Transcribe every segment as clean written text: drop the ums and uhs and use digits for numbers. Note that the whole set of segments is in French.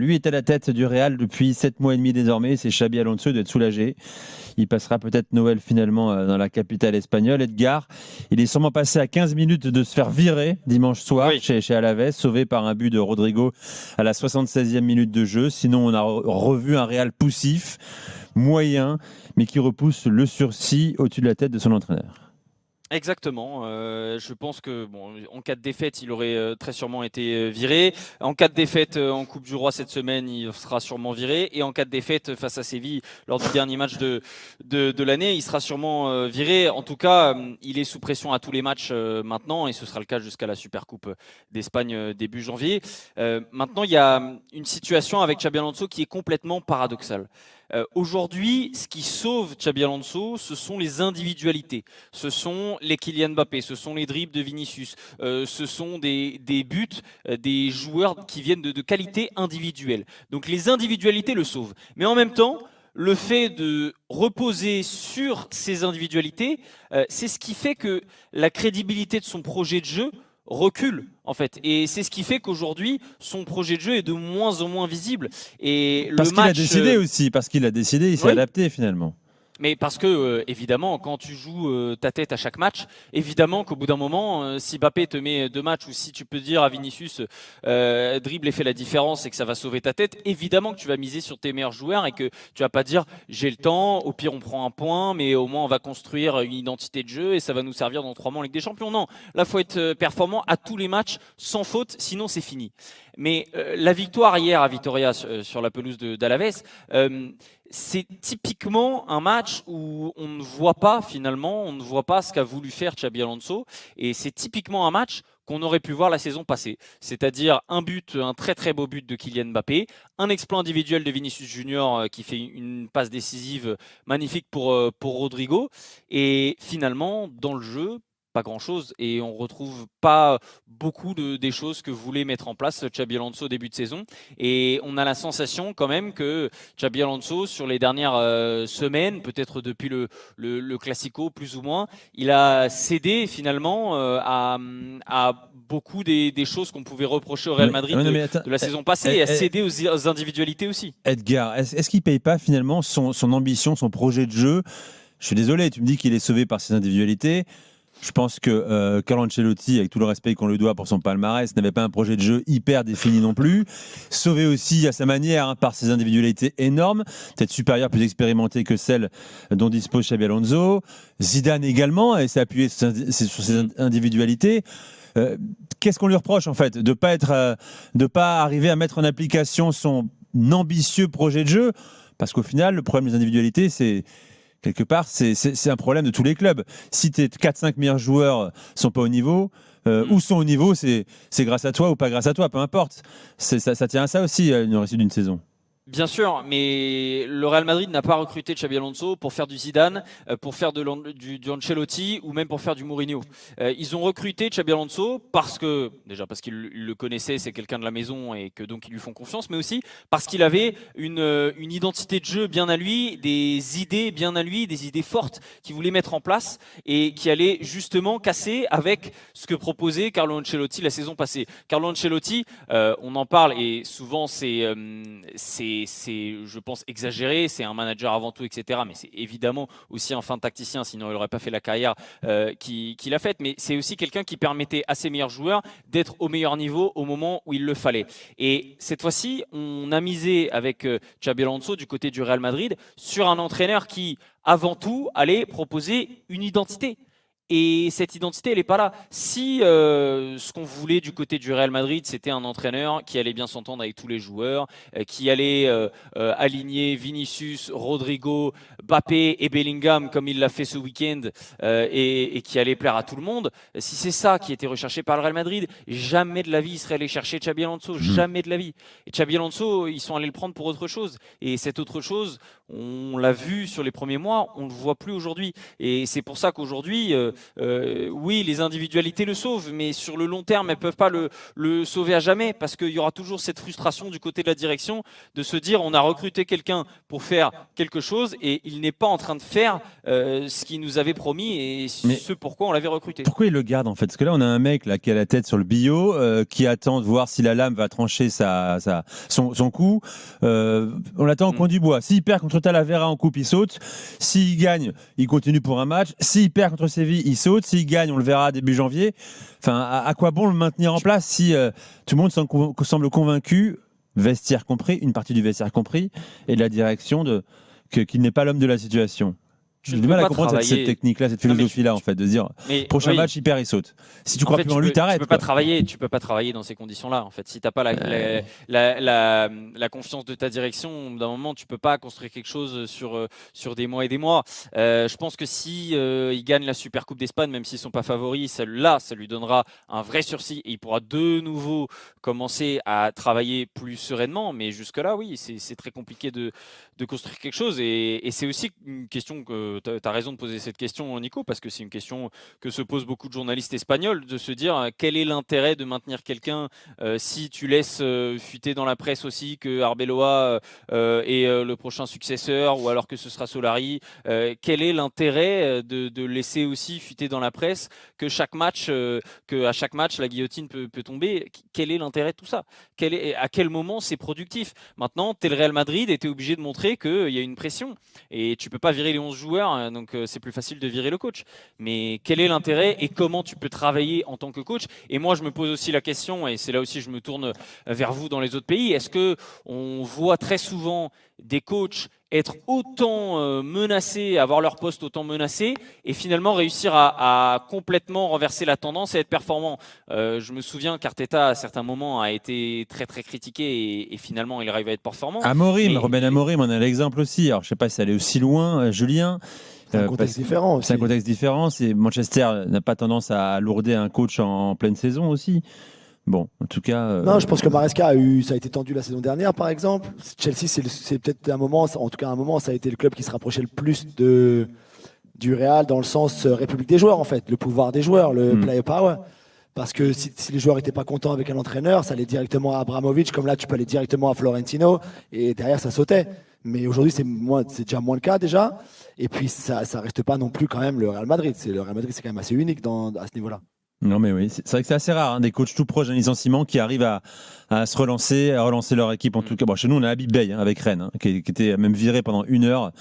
lui est à la tête du Real depuis 7 mois et demi désormais. C'est Xabi Alonso, il doit être soulagé. Il passera peut-être Noël finalement dans la capitale espagnole. Edgar, il est sûrement passé à 15 minutes de se faire virer dimanche soir Oui. chez Alaves, sauvé par un but de Rodrigo à la 76e minute de jeu. Sinon, on a revu un Real poussif, moyen, mais qui repousse le sursis au-dessus de la tête de son entraîneur. Exactement. Je pense que en cas de défaite, il aurait très sûrement été viré. En cas de défaite en Coupe du Roi cette semaine, il sera sûrement viré. Et en cas de défaite face à Séville lors du dernier match de l'année, il sera sûrement viré. En tout cas, il est sous pression à tous les matchs maintenant, et ce sera le cas jusqu'à la Supercoupe d'Espagne début janvier. Maintenant, il y a une situation avec Xabi Alonso qui est complètement paradoxale. Aujourd'hui, ce qui sauve Xabi Alonso, ce sont les individualités. Ce sont les Kylian Mbappé, ce sont les dribbles de Vinicius, ce sont des buts des joueurs qui viennent de qualité individuelle. Donc les individualités le sauvent. Mais en même temps, le fait de reposer sur ces individualités, c'est ce qui fait que la crédibilité de son projet de jeu recule en fait, et c'est ce qui fait qu'aujourd'hui son projet de jeu est de moins en moins visible. Et Parce le qu'il a match, décidé aussi, parce qu'il a décidé, il s'est oui, adapté finalement. mais parce que, évidemment, quand tu joues ta tête à chaque match, évidemment qu'au bout d'un moment, si Mbappé te met 2 matchs, ou si tu peux dire à Vinicius, dribble et fait la différence et que ça va sauver ta tête, évidemment que tu vas miser sur tes meilleurs joueurs et que tu vas pas dire j'ai le temps, au pire on prend un point, mais au moins on va construire une identité de jeu et ça va nous servir dans 3 mois en Ligue des Champions. Non, là faut être performant à tous les matchs, sans faute, sinon c'est fini. Mais la victoire hier à Vitoria sur la pelouse d'Alaves, c'est typiquement un match où on ne voit pas finalement, on ne voit pas ce qu'a voulu faire Xabi Alonso, et c'est typiquement un match qu'on aurait pu voir la saison passée, c'est-à-dire un très très beau but de Kylian Mbappé, un exploit individuel de Vinicius Junior qui fait une passe décisive magnifique pour Rodrigo, et finalement dans le jeu, pas grand-chose, et on retrouve pas beaucoup des choses que voulait mettre en place Xabi Alonso au début de saison, et on a la sensation quand même que Xabi Alonso, sur les dernières semaines, peut-être depuis le Classico plus ou moins, il a cédé finalement à beaucoup des choses qu'on pouvait reprocher au Real Madrid de la saison passée, et à céder aux individualités aussi. Edgar, est-ce qu'il ne paye pas finalement son ambition, son projet de jeu? Je suis désolé, tu me dis qu'il est sauvé par ses individualités. Je pense que Carlo Ancelotti, avec tout le respect qu'on lui doit pour son palmarès, n'avait pas un projet de jeu hyper défini non plus. Sauvé aussi à sa manière par ses individualités énormes, peut-être supérieures, plus expérimentées que celles dont dispose Xabi Alonso. Zidane également, et s'est appuyé sur ses individualités. Qu'est-ce qu'on lui reproche en fait, de pas arriver à mettre en application son ambitieux projet de jeu? Parce qu'au final, le problème des individualités, quelque part, c'est un problème de tous les clubs. Si tes 4-5 meilleurs joueurs sont pas au niveau, ou sont au niveau, c'est grâce à toi ou pas grâce à toi, peu importe. Ça tient à ça aussi, une réussite d'une saison. Bien sûr, mais le Real Madrid n'a pas recruté Xabi Alonso pour faire du Zidane, pour faire du Ancelotti ou même pour faire du Mourinho. Ils ont recruté Xabi Alonso parce qu'ils le connaissaient, c'est quelqu'un de la maison et que donc ils lui font confiance, mais aussi parce qu'il avait une identité de jeu bien à lui, des idées bien à lui, des idées fortes qu'il voulait mettre en place et qui allaient justement casser avec ce que proposait Carlo Ancelotti la saison passée. Carlo Ancelotti, on en parle et souvent c'est, je pense, exagéré, c'est un manager avant tout, etc. Mais c'est évidemment aussi un fin tacticien, sinon il n'aurait pas fait la carrière qu'il a faite. Mais c'est aussi quelqu'un qui permettait à ses meilleurs joueurs d'être au meilleur niveau au moment où il le fallait. Et cette fois-ci, on a misé avec Xabi Alonso du côté du Real Madrid sur un entraîneur qui, avant tout, allait proposer une identité. Et cette identité, elle n'est pas là. Si ce qu'on voulait du côté du Real Madrid, c'était un entraîneur qui allait bien s'entendre avec tous les joueurs, qui allait aligner Vinicius, Rodrigo, Mbappé et Bellingham comme il l'a fait ce week-end, et qui allait plaire à tout le monde, si c'est ça qui était recherché par le Real Madrid, jamais de la vie il serait allé chercher Xabi Alonso, jamais de la vie. Et Xabi Alonso, ils sont allés le prendre pour autre chose. Et cette autre chose, on l'a vu sur les premiers mois, on ne le voit plus aujourd'hui. Et c'est pour ça qu'aujourd'hui, oui, les individualités le sauvent, mais sur le long terme, elles ne peuvent pas le sauver à jamais, parce qu'il y aura toujours cette frustration du côté de la direction de se dire on a recruté quelqu'un pour faire quelque chose et il n'est pas en train de faire ce qu'il nous avait promis et ce pourquoi on l'avait recruté. Pourquoi il le garde en fait? Parce que là, on a un mec là, qui a la tête sur le bio, qui attend de voir si la lame va trancher son coup. On l'attend au coin du bois. S'il perd contre Talavera en coupe, il saute. S'il gagne, il continue pour un match. S'il perd contre Séville, il saute. S'il gagne, on le verra début janvier. Enfin, à quoi bon le maintenir en place si tout le monde semble convaincu, vestiaire compris, une partie du vestiaire compris, et de la direction qu'il n'est pas l'homme de la situation? J'ai du mal à comprendre cette technique-là, cette philosophie-là, en fait, de dire prochain match, il perd, il saute. Si tu crois plus en lui, t'arrêtes. Tu peux pas travailler dans ces conditions-là, en fait. Si t'as pas la confiance de ta direction, d'un moment, tu peux pas construire quelque chose sur des mois et des mois. Je pense que si il gagne la Super Coupe d'Espagne, même s'ils sont pas favoris, ça lui donnera un vrai sursis et il pourra de nouveau commencer à travailler plus sereinement. Mais jusque-là, oui, c'est très compliqué de construire quelque chose. Et c'est aussi une question que tu as raison de poser cette question, Nico, parce que c'est une question que se posent beaucoup de journalistes espagnols, de se dire quel est l'intérêt de maintenir quelqu'un si tu laisses fuiter dans la presse aussi que Arbeloa est le prochain successeur ou alors que ce sera Solari. Quel est l'intérêt de laisser aussi fuiter dans la presse que à chaque match la guillotine peut tomber? Quel est l'intérêt de tout ça? À quel moment c'est productif? Maintenant, tu es le Real Madrid et tu es obligé de montrer qu'il y a une pression et tu peux pas virer les 11 joueurs, donc c'est plus facile de virer le coach. Mais quel est l'intérêt et comment tu peux travailler en tant que coach? Et moi, je me pose aussi la question, et c'est là aussi je me tourne vers vous dans les autres pays, est-ce qu'on voit très souvent des coachs être autant menacés, avoir leur poste autant menacé, et finalement réussir à complètement renverser la tendance et être performant? Je me souviens qu'Arteta, à certains moments, a été très très critiqué, et finalement, il arrive à être performant. Ruben Amorim, on a l'exemple aussi. Alors, je ne sais pas si ça allait aussi loin, Julien. C'est un contexte différent aussi. C'est un contexte différent. Manchester n'a pas tendance à lourder un coach en pleine saison aussi. Bon, en tout cas. Non, je pense que Maresca ça a été tendu la saison dernière, par exemple. Chelsea, c'est peut-être un moment, en tout cas un moment, ça a été le club qui se rapprochait le plus du Real dans le sens République des joueurs, en fait, le pouvoir des joueurs, le player power. Parce que si les joueurs n'étaient pas contents avec un entraîneur, ça allait directement à Abramovich, comme là, tu peux aller directement à Florentino, et derrière, ça sautait. Mais aujourd'hui, c'est déjà moins le cas déjà. Et puis, ça reste pas non plus quand même le Real Madrid. Le Real Madrid, c'est quand même assez unique à ce niveau-là. Non, mais oui, c'est vrai que c'est assez rare, des coachs tout proches d'un licenciement qui arrivent à se relancer, à relancer leur équipe. En tout cas, chez nous, on a Habib Bey avec Rennes, qui était même viré pendant 1 heure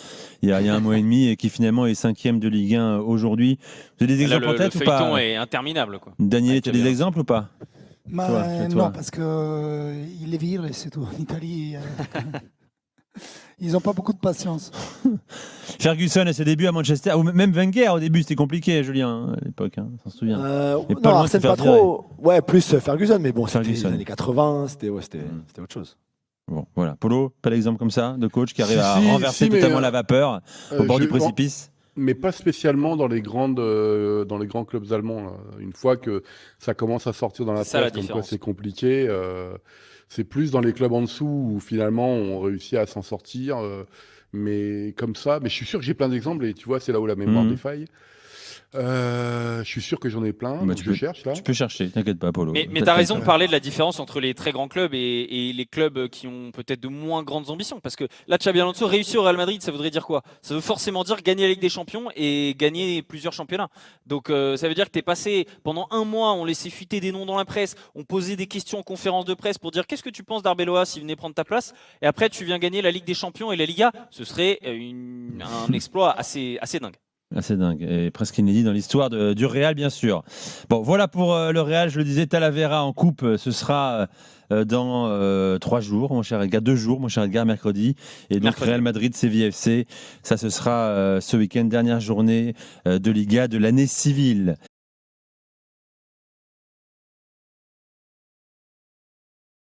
il y a un mois et demi et qui finalement est 5e de Ligue 1 aujourd'hui. Vous avez des exemples en tête ou pas? Le feuilleton est interminable, quoi. Daniel, tu as des exemples ou pas? Non, parce qu'il est viré, c'est tout. En Italie, ils n'ont pas beaucoup de patience. Ferguson à ses débuts à Manchester, ou même Wenger au début, c'était compliqué, Julien, à l'époque, on s'en souvient. Non, Arsène pas trop. Ouais, plus Ferguson, mais bon, c'était les années 80, c'était autre chose. Bon, voilà. Polo, pas d'exemple comme ça de coach qui arrive à renverser totalement la vapeur au bord du précipice? Mais pas spécialement dans les grands clubs allemands. Là. Une fois que ça commence à sortir dans la presse, comme quoi c'est compliqué, c'est plus dans les clubs en dessous où finalement on réussit à s'en sortir. Mais comme ça, mais je suis sûr que j'ai plein d'exemples et tu vois, c'est là où la mémoire défaille. Je suis sûr que j'en ai plein. Bah, tu peux chercher, t'inquiète pas, Polo. Mais tu as raison de parler de la différence entre les très grands clubs et les clubs qui ont peut-être de moins grandes ambitions. Parce que là, Xabi Alonso réussir au Real Madrid, ça voudrait dire quoi? Ça veut forcément dire gagner la Ligue des Champions et gagner plusieurs championnats. Donc ça veut dire que tu es passé pendant 1 mois, on laissait fuiter des noms dans la presse, on posait des questions en conférence de presse pour dire qu'est-ce que tu penses d'Arbeloa s'il venait prendre ta place, et après tu viens gagner la Ligue des Champions et la Liga. Ce serait un exploit assez dingue. C'est dingue, et presque inédit dans l'histoire du Real, bien sûr. Bon, voilà pour le Real, je le disais, Talavera en coupe, ce sera dans 3 jours, mon cher Edgar, 2 jours, mon cher Edgar, mercredi. Et donc Real Madrid, Séville FC, ça ce sera ce week-end, dernière journée de Liga de l'année civile.